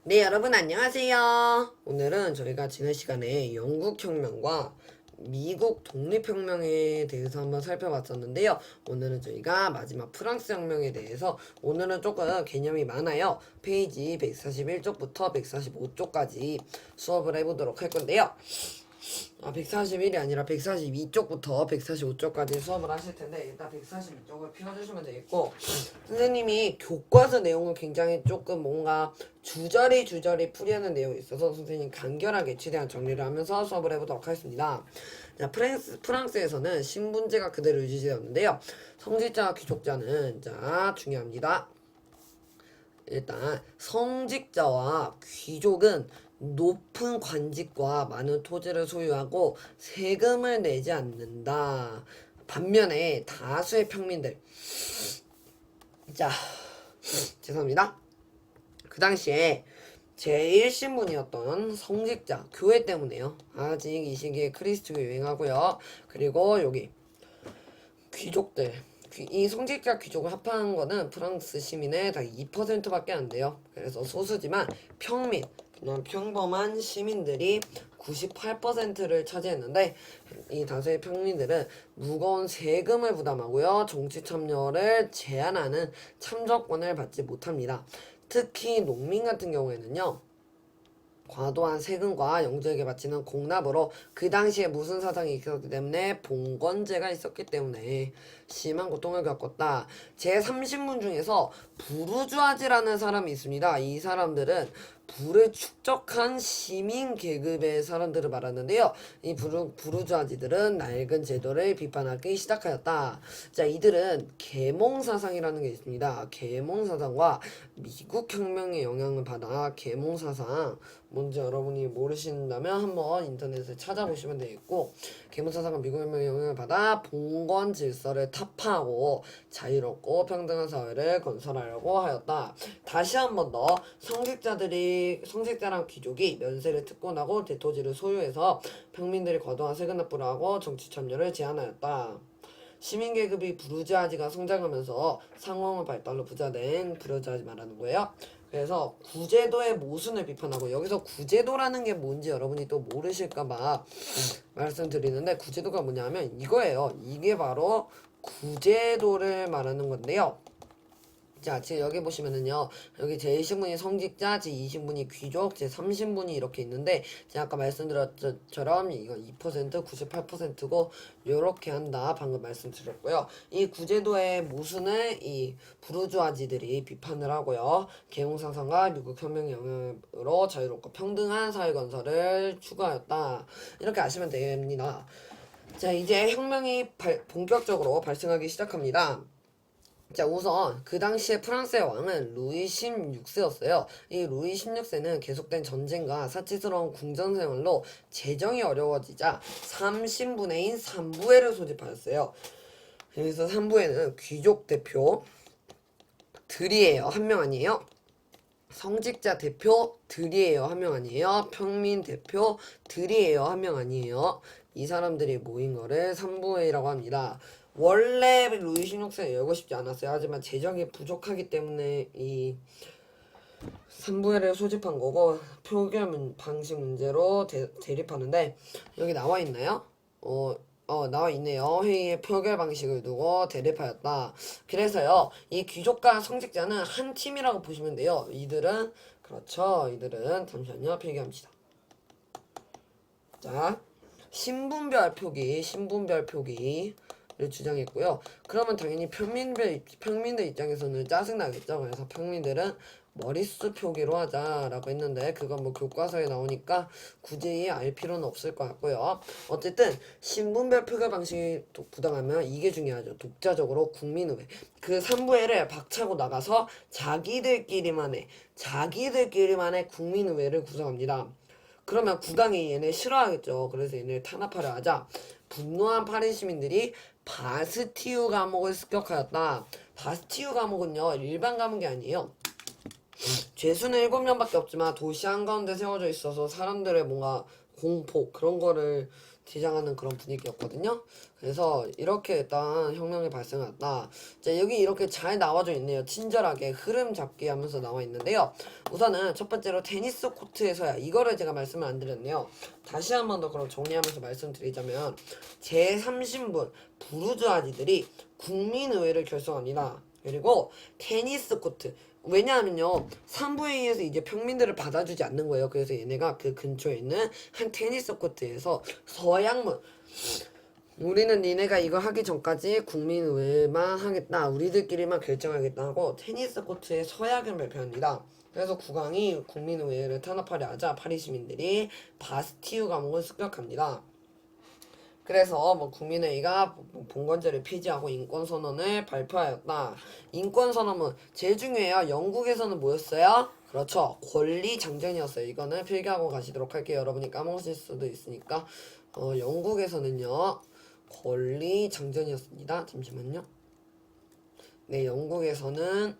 네, 여러분 안녕하세요. 오늘은 저희가 지난 시간에 영국혁명과 미국 독립혁명에 대해서 한번 살펴봤었는데요. 오늘은 저희가 마지막 프랑스 혁명에 대해서 오늘은 조금 개념이 많아요. 페이지 141쪽부터 145쪽까지 수업을 해보도록 할 건데요. 141이 아니라 142쪽부터 145쪽까지 수업을 하실 텐데 일단 142쪽을 펴주시면 되겠고, 선생님이 교과서 내용은 굉장히 조금 뭔가 주저리 풀이하는 내용이 있어서 선생님 간결하게 최대한 정리를 하면서 수업을 해보도록 하겠습니다. 자, 프랑스에서는 신분제가 그대로 유지되었는데요. 성직자와 귀족자는 자 중요합니다. 일단 성직자와 귀족은 높은 관직과 많은 토지를 소유하고 세금을 내지 않는다. 반면에 다수의 평민들, 자, 죄송합니다. 그 당시에 제1신분이었던 성직자, 교회 때문에요. 아직 이 시기에 크리스트가 유행하고요. 그리고 여기 귀족들, 이 성직자 귀족을 합한 거는 프랑스 시민의 다 2%밖에 안 돼요. 그래서 소수지만 평민, 그냥 평범한 시민들이 98%를 차지했는데, 이 다수의 평민들은 무거운 세금을 부담하고요. 정치 참여를 제한하는 참정권을 받지 못합니다. 특히 농민 같은 경우에는요, 과도한 세금과 영주에게 바치는 공납으로 그 당시에 무슨 사상이 있었기 때문에 봉건제가 있었기 때문에 심한 고통을 겪었다. 제30문 중에서 부르주아지라는 사람이 있습니다. 이 사람들은 부를 축적한 시민 계급의 사람들을 말하는데요. 이 부르주아지들은 낡은 제도를 비판하기 시작하였다. 자, 이들은 계몽사상이라는 게 있습니다. 계몽사상과 미국 혁명의 영향을 받아 계몽사상, 뭔지 여러분이 모르신다면 한번 인터넷에 찾아보시면 되겠고, 계몽사상과 미국 혁명의 영향을 받아 봉건 질서를 타파하고 자유롭고 평등한 사회를 건설하려고 하였다. 다시 한 번 더 성직자랑 귀족이 면세를 특권하고 대토지를 소유해서 평민들이 과도한 세금 납부를 하고 정치 참여를 제한하였다. 시민계급이 부르주아지가 성장하면서 상호의 발달로 부자된 부르주아지 말하는 거예요. 그래서 구제도의 모순을 비판하고, 여기서 구제도라는 게 뭔지 여러분이 또 모르실까봐 말씀드리는데, 구제도가 뭐냐면 이거예요. 이게 바로 구제도를 말하는 건데요. 자, 지금 여기 보시면은요, 여기 제1신분이 성직자, 제2신분이 귀족, 제3신분이 이렇게 있는데, 제가 아까 말씀드렸처럼 이거 2%, 98%고 요렇게 한다. 방금 말씀드렸고요. 이 구제도의 모순을 이 부르주아지들이 비판을 하고요. 계몽상상과 미국 혁명의 영향으로 자유롭고 평등한 사회 건설을 추구하였다. 이렇게 아시면 됩니다. 자, 이제 혁명이 본격적으로 발생하기 시작합니다. 자, 우선 그 당시에 프랑스의 왕은 루이 16세였어요. 이 루이 16세는 계속된 전쟁과 사치스러운 궁전 생활로 재정이 어려워지자 3신분해인 3부회를 소집하였어요. 그래서 3부회는 귀족 대표들이에요. 한 명 아니에요. 성직자 대표들이에요. 한 명 아니에요. 평민 대표들이에요. 한 명 아니에요. 이 사람들이 모인 거를 3부회라고 합니다. 원래 루이 16세 열고 싶지 않았어요. 하지만 재정이 부족하기 때문에 이 3부회를 소집한 거고, 표결 방식 문제로 대립하는데, 여기 나와 있나요? 나와 있네요. 회의의 표결 방식을 두고 대립하였다. 그래서요, 이 귀족과 성직자는 한 팀이라고 보시면 돼요. 그렇죠. 이들은, 잠시만요. 필기합시다. 자, 신분별 표기를 주장했고요. 그러면 당연히 평민들 입장에서는 짜증나겠죠. 그래서 평민들은 머릿수 표기로 하자라고 했는데, 그건 뭐 교과서에 나오니까 굳이 알 필요는 없을 것 같고요. 어쨌든 신분별 표결 방식이 부당하면 이게 중요하죠. 독자적으로 국민의회, 그 3부회를 박차고 나가서 자기들끼리만의 국민의회를 구성합니다. 그러면 국왕이 얘네 싫어하겠죠. 그래서 얘네를 탄압하려 하자 분노한 파리 시민들이 바스티유 감옥을 습격하였다. 바스티유 감옥은요, 일반 감옥이 아니에요. 죄수는 7명밖에 없지만 도시 한가운데 세워져 있어서 사람들의 뭔가 공포, 그런 거를 지정하는 그런 분위기였거든요. 그래서 이렇게 일단 혁명이 발생했다. 자, 여기 이렇게 잘 나와져 있네요. 친절하게 흐름 잡기 하면서 나와 있는데요. 우선은 첫 번째로 테니스 코트에서야, 이거를 제가 말씀을 안 드렸네요. 다시 한 번 더 그럼 정리하면서 말씀드리자면, 제30분 부르주아지들이 국민의회를 결성합니다. 그리고 테니스 코트, 왜냐하면요 3부회의에서 이제 평민들을 받아주지 않는 거예요. 그래서 얘네가 그 근처에 있는 한 테니스 코트에서 서양문, 우리는 니네가 이거 하기 전까지 국민의회만 하겠다, 우리들끼리만 결정하겠다 하고 테니스 코트에 서약을 발표합니다. 그래서 국왕이 국민의회를 탄압하려 하자 파리 시민들이 바스티유 감옥을 습격합니다. 그래서 뭐 국민회의가 봉건제를 폐지하고 인권선언을 발표하였다. 인권선언은 제일 중요해요. 영국에서는 뭐였어요? 그렇죠. 권리장전이었어요. 이거는 필기하고 가시도록 할게요. 여러분이 까먹으실 수도 있으니까. 영국에서는요. 권리장전이었습니다. 잠시만요. 네, 영국에서는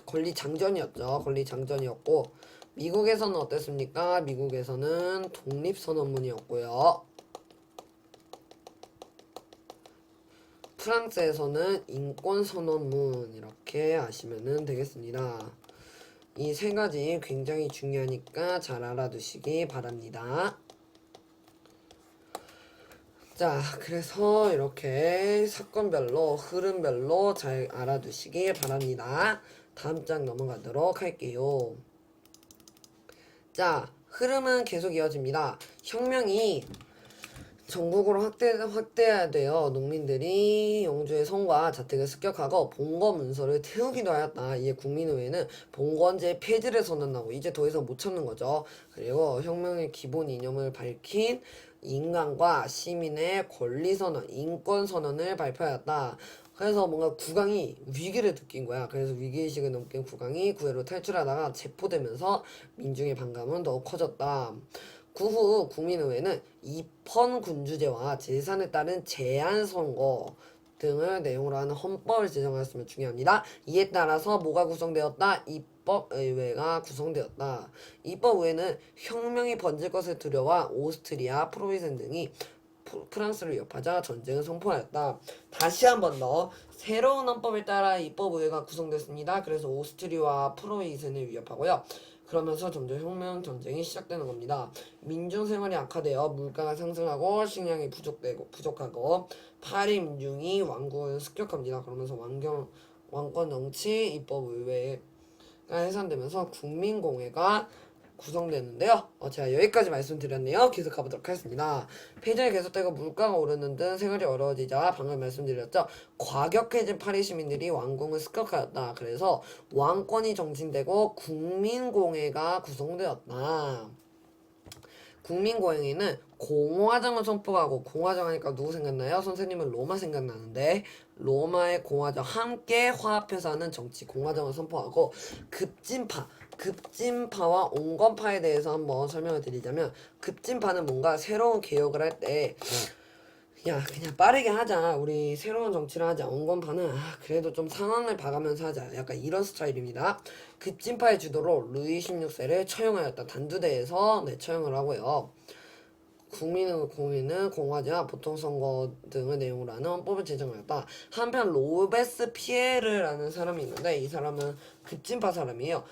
권리장전이었죠. 권리장전이었고, 미국에서는 어땠습니까? 미국에서는 독립선언문이었고요. 프랑스에서는 인권선언문, 이렇게 아시면 되겠습니다. 이 세 가지 굉장히 중요하니까 잘 알아두시기 바랍니다. 자, 그래서 이렇게 사건별로 흐름별로 잘 알아두시기 바랍니다. 다음 장 넘어가도록 할게요. 자, 흐름은 계속 이어집니다. 혁명이 전국으로 확대해야 돼요. 농민들이 영주의 성과 자택을 습격하고 봉건 문서를 태우기도 하였다. 이에 국민의회는 봉건제 폐지를 선언하고 이제 더 이상 못 참는 거죠. 그리고 혁명의 기본 이념을 밝힌 인간과 시민의 권리선언, 인권선언을 발표하였다. 그래서 뭔가 국왕이 위기를 느낀 거야. 그래서 위기의식을 느낀 국왕이 구해로 탈출하다가 체포되면서 민중의 반감은 더욱 커졌다. 그 후 국민의회는 입헌군주제와 재산에 따른 제한선거 등을 내용으로 하는 헌법을 제정하였으면 중요합니다. 이에 따라서 뭐가 구성되었다? 입법의회가 구성되었다. 입법의회는 혁명이 번질 것을 두려워 오스트리아, 프로이센 등이 프랑스를 위협하자 전쟁을 선포하였다. 다시 한 번 더 새로운 헌법에 따라 입법의회가 구성됐습니다. 그래서 오스트리아와 프로이센을 위협하고요. 그러면서 점점 혁명 전쟁이 시작되는 겁니다. 민중 생활이 악화되어 물가가 상승하고 식량이 부족하고 파리 민중이 왕국을 습격합니다. 그러면서 왕권 정치 입법의회가 해산되면서 국민공회가 구성되는데요. 제가 여기까지 말씀드렸네요. 계속 가보도록 하겠습니다. 폐전이 계속되고 물가가 오르는 등 생활이 어려워지자 방금 말씀드렸죠. 과격해진 파리 시민들이 왕궁을 습격하였다. 그래서 왕권이 정진되고 국민공회가 구성되었다. 국민공회는 공화정을 선포하고, 공화정 하니까 누구 생각나요? 선생님은 로마 생각나는데, 로마의 공화정 함께 화합해서 하는 정치 공화정을 선포하고, 급진파와 온건파에 대해서 한번 설명을 드리자면, 급진파는 뭔가 새로운 개혁을 할 때 야, 그냥 빠르게 하자, 우리 새로운 정치를 하자. 온건파는 그래도 좀 상황을 봐가면서 하자, 약간 이런 스타일입니다. 급진파의 주도로 루이 16세를 처형하였다. 단두대에서 처형을 하고요. 국민공회는 공화제와 보통선거 등의 내용으로 하는 헌법을 제정하였다. 한편 로베스피에르라는 사람이 있는데, 이 사람은 급진파 사람이에요.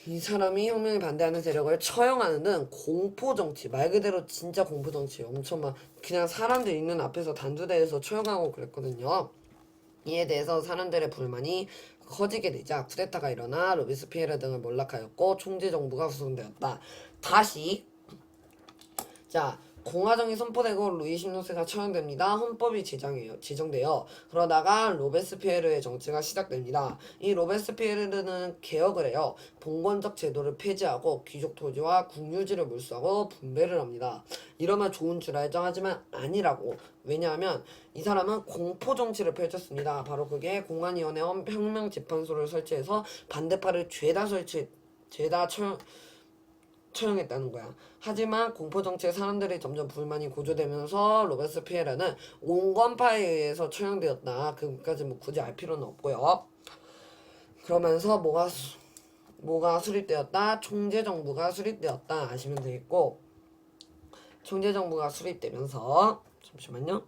이 사람이 혁명에 반대하는 세력을 처형하는 등 공포정치, 말 그대로 진짜 공포정치, 엄청 막 그냥 사람들 있는 앞에서 단두대에서 처형하고 그랬거든요. 이에 대해서 사람들의 불만이 커지게 되자 쿠데타가 일어나 로베스피에르 등을 몰락하였고 총재정부가 구성되었다. 다시 자, 공화정이 선포되고 루이 16세가 처형됩니다. 헌법이 제정돼요. 그러다가 로베스피에르의 정치가 시작됩니다. 이 로베스피에르는 개혁을 해요. 봉건적 제도를 폐지하고 귀족 토지와 국유지를 몰수하고 분배를 합니다. 이러면 좋은 줄 알죠? 하지만 아니라고. 왜냐하면 이 사람은 공포 정치를 펼쳤습니다. 바로 그게 공안위원회 혁명재판소를 설치해서 반대파를 죄다 처형했다는 거야. 하지만 공포정치에 사람들이 점점 불만이 고조되면서 로베스피에르는 온건파에 의해서 처형되었다. 그까지 뭐 굳이 알 필요는 없고요. 그러면서 뭐가 수립되었다? 총재정부가 수립되었다. 아시면 되겠고, 총재정부가 수립되면서 잠시만요.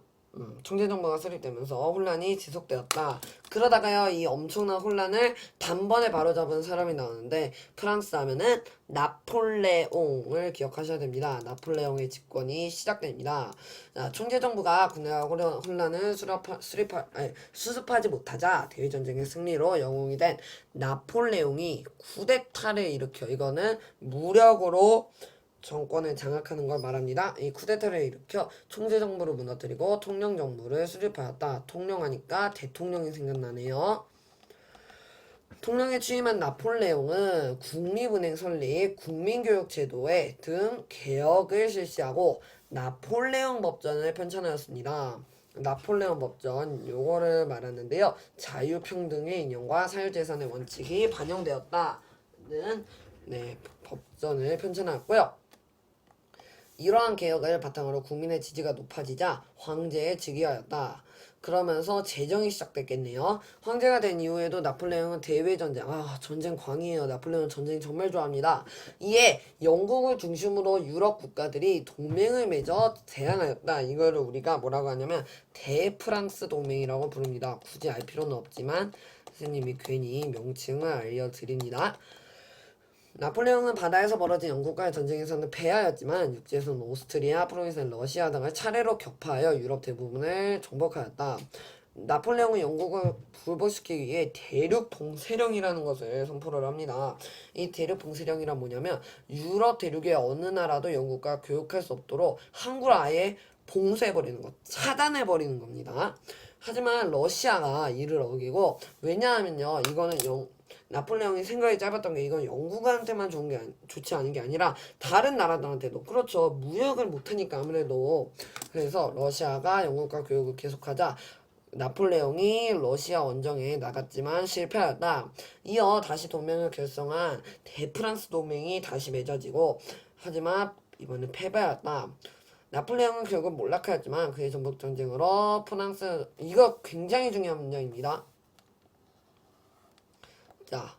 총재정부가 수립되면서 혼란이 지속되었다. 그러다가요, 이 엄청난 혼란을 단번에 바로잡은 사람이 나오는데 프랑스 하면은 나폴레옹을 기억하셔야 됩니다. 나폴레옹의 집권이 시작됩니다. 자, 총재정부가 군대와 혼란을 수습하지 못하자 대외전쟁의 승리로 영웅이 된 나폴레옹이 쿠데타를 일으켜 이거는 무력으로 정권을 장악하는 걸 말합니다. 이 쿠데타를 일으켜 총재정부를 무너뜨리고 통령정부를 수립하였다. 통령하니까 대통령이 생각나네요. 통령에 취임한 나폴레옹은 국립은행 설립, 국민교육제도에 등 개혁을 실시하고 나폴레옹 법전을 편찬하였습니다. 나폴레옹 법전 요거를 말하는데요. 자유평등의 인연과 사유재산의 원칙이 반영되었다는 법전을 편찬하였고요. 이러한 개혁을 바탕으로 국민의 지지가 높아지자 황제에 즉위하였다. 그러면서 재정이 시작됐겠네요. 황제가 된 이후에도 나폴레옹은 대외전쟁, 전쟁 광이에요. 나폴레옹은 전쟁 정말 좋아합니다. 이에 영국을 중심으로 유럽 국가들이 동맹을 맺어 대항하였다. 이거를 우리가 뭐라고 하냐면 대프랑스 동맹이라고 부릅니다. 굳이 알 필요는 없지만 선생님이 괜히 명칭을 알려드립니다. 나폴레옹은 바다에서 벌어진 영국과의 전쟁에서는 패하였지만 육지에서는 오스트리아, 프랑스, 러시아 등을 차례로 격파하여 유럽 대부분을 정복하였다. 나폴레옹은 영국을 불복시키기 위해 대륙 봉쇄령이라는 것을 선포를 합니다. 이 대륙 봉쇄령이란 뭐냐면 유럽 대륙의 어느 나라도 영국과 교역할 수 없도록 항구를 아예 봉쇄해버리는 것, 차단해버리는 겁니다. 하지만 러시아가 이를 어기고, 왜냐하면요, 이거는 나폴레옹이 생각이 짧았던 게 이건 영국한테만 좋지 않은 게 아니라 다른 나라들한테도, 그렇죠, 무역을 못하니까 아무래도. 그래서 러시아가 영국과 교역을 계속하자 나폴레옹이 러시아 원정에 나갔지만 실패하였다. 이어 다시 동맹을 결성한 대프랑스 동맹이 다시 맺어지고, 하지만 이번엔 패배하였다. 나폴레옹은 결국 몰락하였지만 그의 전복전쟁으로 프랑스, 이거 굉장히 중요한 문장입니다. 자,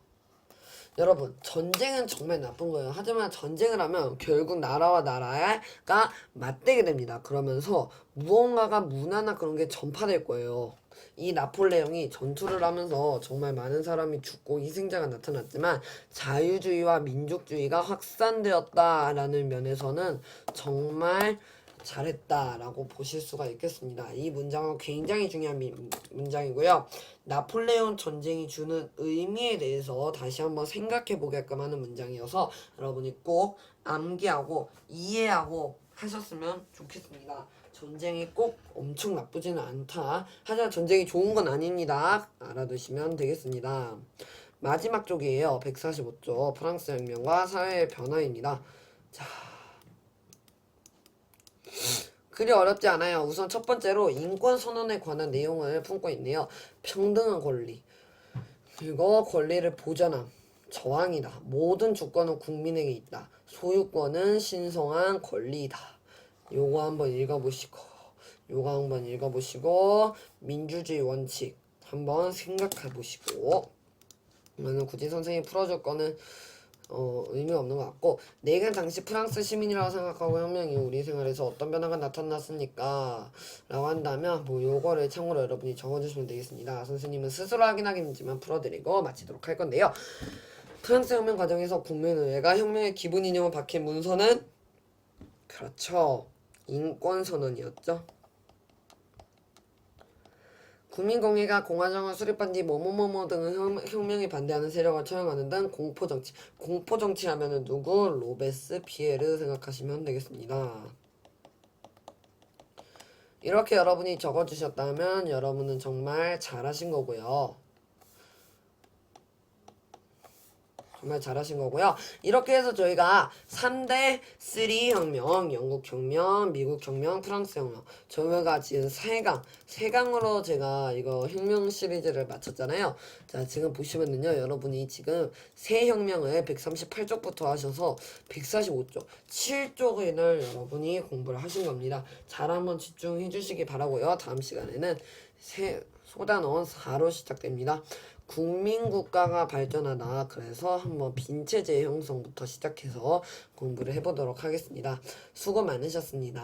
여러분, 전쟁은 정말 나쁜 거예요. 하지만 전쟁을 하면 결국 나라와 나라가 맞대게 됩니다. 그러면서 무언가가 문화나 그런 게 전파될 거예요. 이 나폴레옹이 전투를 하면서 정말 많은 사람이 죽고 희생자가 나타났지만 자유주의와 민족주의가 확산되었다라는 면에서는 정말 잘했다라고 보실 수가 있겠습니다. 이 문장은 굉장히 중요한 문장이고요. 나폴레옹 전쟁이 주는 의미에 대해서 다시 한번 생각해 보게끔 하는 문장이어서 여러분이 꼭 암기하고 이해하고 하셨으면 좋겠습니다. 전쟁이 꼭 엄청 나쁘지는 않다. 하지만 전쟁이 좋은 건 아닙니다. 알아두시면 되겠습니다. 마지막 쪽이에요. 145쪽 프랑스 혁명과 사회의 변화입니다. 자, 그리 어렵지 않아요. 우선 첫 번째로 인권 선언에 관한 내용을 품고 있네요. 평등한 권리, 그리고 권리를 보전함, 저항이다. 모든 주권은 국민에게 있다. 소유권은 신성한 권리이다. 요거 한번 읽어보시고 민주주의 원칙 한번 생각해보시고, 이거는 굳이 선생님이 풀어줄 거는 의미가 없는 것 같고, 내가 당시 프랑스 시민이라고 생각하고 혁명이 우리 생활에서 어떤 변화가 나타났습니까? 라고 한다면 요거를 참고로 여러분이 적어주시면 되겠습니다. 선생님은 스스로 확인하기는 힘지만 풀어드리고 마치도록 할 건데요. 프랑스 혁명 과정에서 국민의회가 혁명의 기본 이념을 박힌 문서는, 그렇죠, 인권선언이었죠. 국민공회가 공화정을 수립한 뒤 뭐뭐뭐뭐 등의 혁명에 반대하는 세력을 처형하는 등 공포정치. 공포정치 하면은 누구? 로베스피에르 생각하시면 되겠습니다. 이렇게 여러분이 적어주셨다면 여러분은 정말 잘하신 거고요. 정말 잘하신 거고요. 이렇게 해서 저희가 3대 3 혁명, 영국 혁명, 미국 혁명, 프랑스 혁명, 저희가 지금 3강으로 제가 이거 혁명 시리즈를 마쳤잖아요. 자, 지금 보시면은요, 여러분이 지금 새 혁명을 138쪽부터 하셔서 145쪽, 7쪽을 여러분이 공부를 하신 겁니다. 잘 한번 집중해 주시기 바라고요. 다음 시간에는 소단원 4로 시작됩니다. 국민국가가 발전하다. 그래서 한번 빈체제 형성부터 시작해서 공부를 해보도록 하겠습니다. 수고 많으셨습니다.